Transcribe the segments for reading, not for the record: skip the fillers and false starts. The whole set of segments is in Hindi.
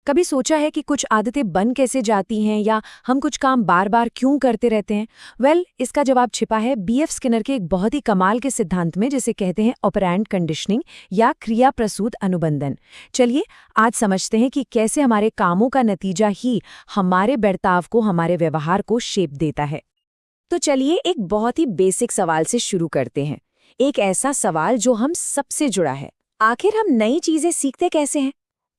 कभी सोचा है कि कुछ आदतें बन कैसे जाती हैं या हम कुछ काम बार बार क्यों करते रहते हैं? इसका जवाब छिपा है बीएफ स्किनर के एक बहुत ही कमाल के सिद्धांत में, जिसे कहते हैं ऑपरेंट कंडीशनिंग या क्रिया प्रसूत अनुबंधन। चलिए आज समझते हैं कि कैसे हमारे कामों का नतीजा ही हमारे बर्ताव को, हमारे व्यवहार को शेप देता है। तो चलिए एक बहुत ही बेसिक सवाल से शुरू करते हैं। एक ऐसा सवाल जो हम सबसे जुड़ा है, आखिर हम नई चीजें सीखते कैसे हैं?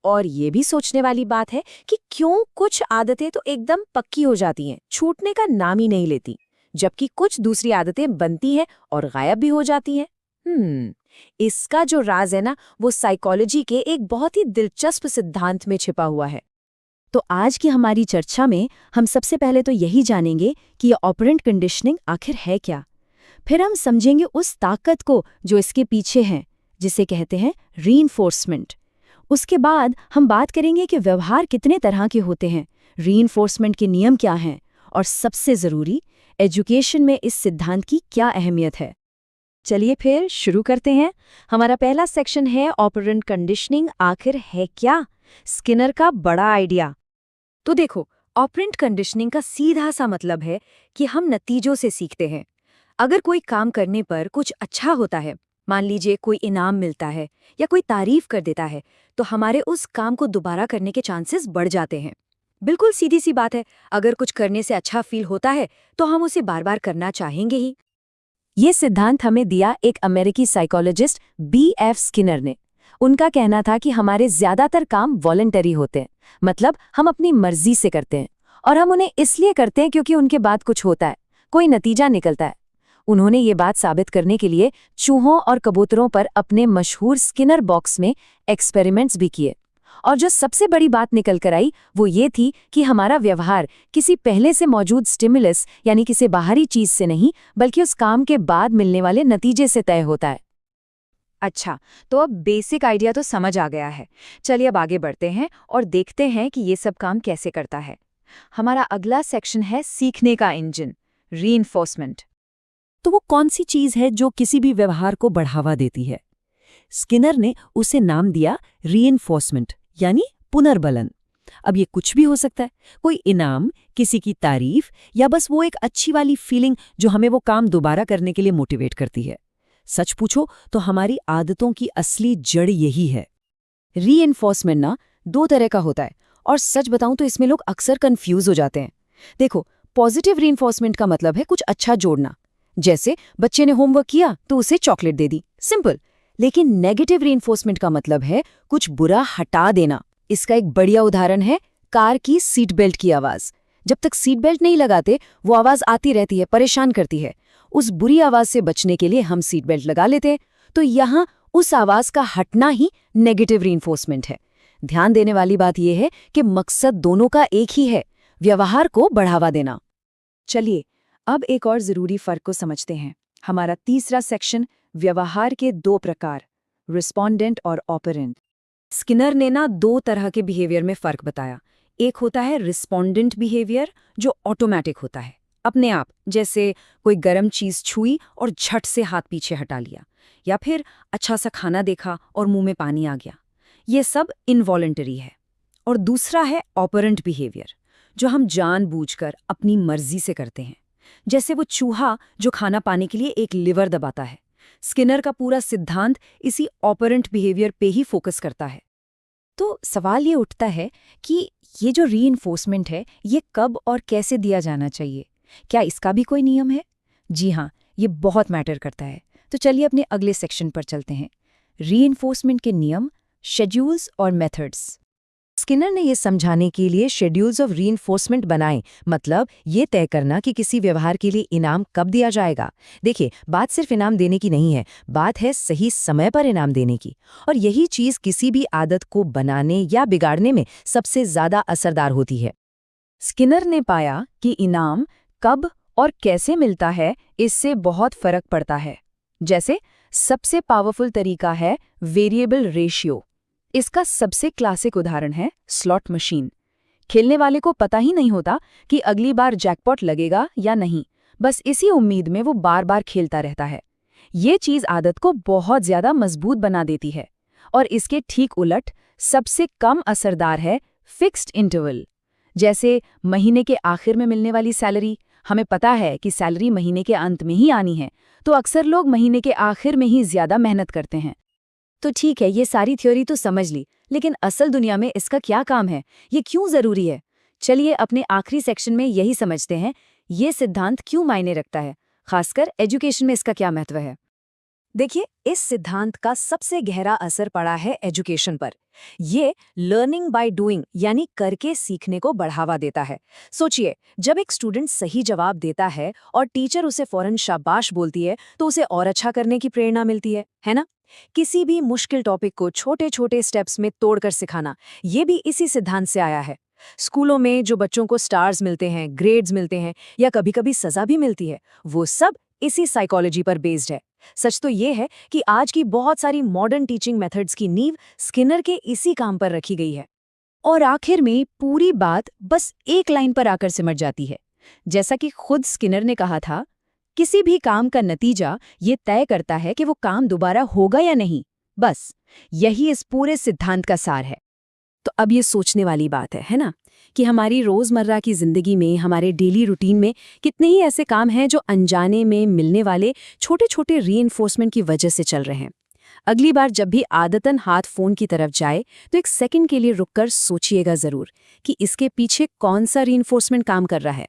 और ये भी सोचने वाली बात है कि क्यों कुछ आदतें तो एकदम पक्की हो जाती हैं, छूटने का नाम ही नहीं लेती, जबकि कुछ दूसरी आदतें बनती हैं और गायब भी हो जाती हैं। इसका जो राज है ना, वो साइकोलॉजी के एक बहुत ही दिलचस्प सिद्धांत में छिपा हुआ है। तो आज की हमारी चर्चा में हम सबसे पहले तो यही जानेंगे कि ये ऑपरेंट कंडीशनिंग आखिर है क्या। फिर हम समझेंगे उस ताकत को जो इसके पीछे है, जिसे कहते हैं रीइंफोर्समेंट। उसके बाद हम बात करेंगे कि व्यवहार कितने तरह के होते हैं, रीइंफोर्समेंट के नियम क्या हैं, और सबसे ज़रूरी, एजुकेशन में इस सिद्धांत की क्या अहमियत है। चलिए फिर शुरू करते हैं। हमारा पहला सेक्शन है ऑपरेंट कंडीशनिंग आखिर है क्या, स्किनर का बड़ा आइडिया। तो देखो, ऑपरेंट कंडीशनिंग का सीधा सा मतलब है कि हम नतीजों से सीखते हैं। अगर कोई काम करने पर कुछ अच्छा होता है, मान लीजिए कोई इनाम मिलता है या कोई तारीफ कर देता है, तो हमारे उस काम को दोबारा करने के चांसेस बढ़ जाते हैं। बिल्कुल सीधी सी बात है, अगर कुछ करने से अच्छा फील होता है तो हम उसे बार बार करना चाहेंगे ही। ये सिद्धांत हमें दिया एक अमेरिकी साइकोलॉजिस्ट बीएफ स्किनर ने। उनका कहना था कि हमारे ज्यादातर काम वॉलंटरी होते हैं, मतलब हम अपनी मर्जी से करते हैं, और हम उन्हें इसलिए करते हैं क्योंकि उनके बाद कुछ होता है, कोई नतीजा निकलता है। उन्होंने ये बात साबित करने के लिए चूहों और कबूतरों पर अपने मशहूर स्किनर बॉक्स में एक्सपेरिमेंट्स भी किए, और जो सबसे बड़ी बात निकल कर आई वो ये थी कि हमारा व्यवहार किसी पहले से मौजूद स्टिमुलस यानी किसी बाहरी चीज से नहीं, बल्कि उस काम के बाद मिलने वाले नतीजे से तय होता है। अच्छा, तो अब बेसिक आइडिया तो समझ आ गया है। चलिए अब आगे बढ़ते हैं और देखते हैं कि ये सब काम कैसे करता है। हमारा अगला सेक्शन है सीखने का इंजन, रीइंफोर्समेंट। तो वो कौन सी चीज है जो किसी भी व्यवहार को बढ़ावा देती है? स्किनर ने उसे नाम दिया रीइंफोर्समेंट, यानी पुनर्बलन। अब ये कुछ भी हो सकता है, कोई इनाम, किसी की तारीफ, या बस वो एक अच्छी वाली फीलिंग जो हमें वो काम दोबारा करने के लिए मोटिवेट करती है। सच पूछो तो हमारी आदतों की असली जड़ यही है। रीइंफोर्समेंट ना दो तरह का होता है, और सच बताऊं तो इसमें लोग अक्सर कंफ्यूज हो जाते हैं। देखो, पॉजिटिव रीइंफोर्समेंट का मतलब है कुछ अच्छा जोड़ना, जैसे बच्चे ने होमवर्क किया तो उसे चॉकलेट दे दी, सिंपल। लेकिन नेगेटिव रीइंफोर्समेंट का मतलब है कुछ बुरा हटा देना। इसका एक बढ़िया उदाहरण है कार की सीट बेल्ट की आवाज। जब तक सीट बेल्ट नहीं लगाते वो आवाज आती रहती है, परेशान करती है। उस बुरी आवाज से बचने के लिए हम सीट बेल्ट लगा लेते हैं, तो यहाँ उस आवाज का हटना ही नेगेटिव रीइंफोर्समेंट है। ध्यान देने वाली बात यह है कि मकसद दोनों का एक ही है, व्यवहार को बढ़ावा देना। चलिए अब एक और जरूरी फर्क को समझते हैं। हमारा तीसरा सेक्शन, व्यवहार के दो प्रकार, रिस्पोंडेंट और ऑपरेंट। स्किनर ने ना दो तरह के बिहेवियर में फर्क बताया। एक होता है रिस्पोंडेंट बिहेवियर, जो ऑटोमेटिक होता है, अपने आप, जैसे कोई गर्म चीज छुई और झट से हाथ पीछे हटा लिया, या फिर अच्छा सा खाना देखा और मुंह में पानी आ गया। ये सब इनवॉलंटरी है। और दूसरा है ऑपरेंट बिहेवियर, जो हम जानबूझकर अपनी मर्जी से करते हैं, जैसे वो चूहा जो खाना पाने के लिए एक लिवर दबाता है। स्किनर का पूरा सिद्धांत इसी ऑपरेंट बिहेवियर पे ही फोकस करता है। तो सवाल ये उठता है कि ये जो रीइंफोर्समेंट है, ये कब और कैसे दिया जाना चाहिए? क्या इसका भी कोई नियम है? जी हाँ, ये बहुत मैटर करता है। तो चलिए अपने अगले सेक्शन पर चलते हैं, रीइंफोर्समेंट के नियम, शेड्यूल्स और मेथड्स। स्किनर ने ये समझाने के लिए शेड्यूल्स ऑफ रीइंफोर्समेंट बनाए, मतलब ये तय करना कि किसी व्यवहार के लिए इनाम कब दिया जाएगा। देखिए, बात सिर्फ इनाम देने की नहीं है, बात है सही समय पर इनाम देने की। और यही चीज किसी भी आदत को बनाने या बिगाड़ने में सबसे ज्यादा असरदार होती है। स्किनर ने पाया कि इनाम कब और कैसे मिलता है, इससे बहुत फर्क पड़ता है। जैसे सबसे पावरफुल तरीका है वेरिएबल रेशियो। इसका सबसे क्लासिक उदाहरण है स्लॉट मशीन। खेलने वाले को पता ही नहीं होता कि अगली बार जैकपॉट लगेगा या नहीं, बस इसी उम्मीद में वो बार बार खेलता रहता है। ये चीज आदत को बहुत ज्यादा मजबूत बना देती है। और इसके ठीक उलट सबसे कम असरदार है फिक्स्ड इंटरवल, जैसे महीने के आखिर में मिलने वाली सैलरी। हमें पता है कि सैलरी महीने के अंत में ही आनी है, तो अक्सर लोग महीने के आखिर में ही ज्यादा मेहनत करते हैं। तो ठीक है, ये सारी थ्योरी तो समझ ली, लेकिन असल दुनिया में इसका क्या काम है? ये क्यों जरूरी है? चलिए अपने आखिरी सेक्शन में यही समझते हैं, ये सिद्धांत क्यों मायने रखता है, खासकर एजुकेशन में इसका क्या महत्व है। देखिए, इस सिद्धांत का सबसे गहरा असर पड़ा है एजुकेशन पर। ये लर्निंग बाय डूइंग यानी करके सीखने को बढ़ावा देता है। सोचिए, जब एक स्टूडेंट सही जवाब देता है और टीचर उसे फौरन शाबाश बोलती है, तो उसे और अच्छा करने की प्रेरणा मिलती है ना? किसी भी मुश्किल टॉपिक को छोटे छोटे स्टेप्स में तोड़कर सिखाना, ये भी इसी सिद्धांत से आया है। स्कूलों में जो बच्चों को स्टार्स मिलते हैं, ग्रेड्स मिलते हैं या कभी-कभी सजा भी मिलती है, वो सब इसी साइकोलॉजी पर बेस्ड है। सच तो ये है कि आज की बहुत सारी मॉडर्न टीचिंग मेथड्स की नींव स्किनर के इसी काम पर रखी गई है। और आखिर में पूरी बात बस एक लाइन पर आकर सिमट जाती है। जैसा कि खुद स्किनर ने कहा था, किसी भी काम का नतीजा ये तय करता है कि वो काम दोबारा होगा या नहीं। बस यही इस पूरे सिद्धांत का सार है। तो अब ये सोचने वाली बात है ना, कि हमारी रोजमर्रा की जिंदगी में, हमारे डेली रूटीन में कितने ही ऐसे काम हैं जो अनजाने में मिलने वाले छोटे छोटे रीइंफोर्समेंट की वजह से चल रहे हैं। अगली बार जब भी आदतन हाथ फोन की तरफ जाए, तो एक सेकंड के लिए रुककर सोचिएगा जरूर कि इसके पीछे कौन सा रीइंफोर्समेंट काम कर रहा है।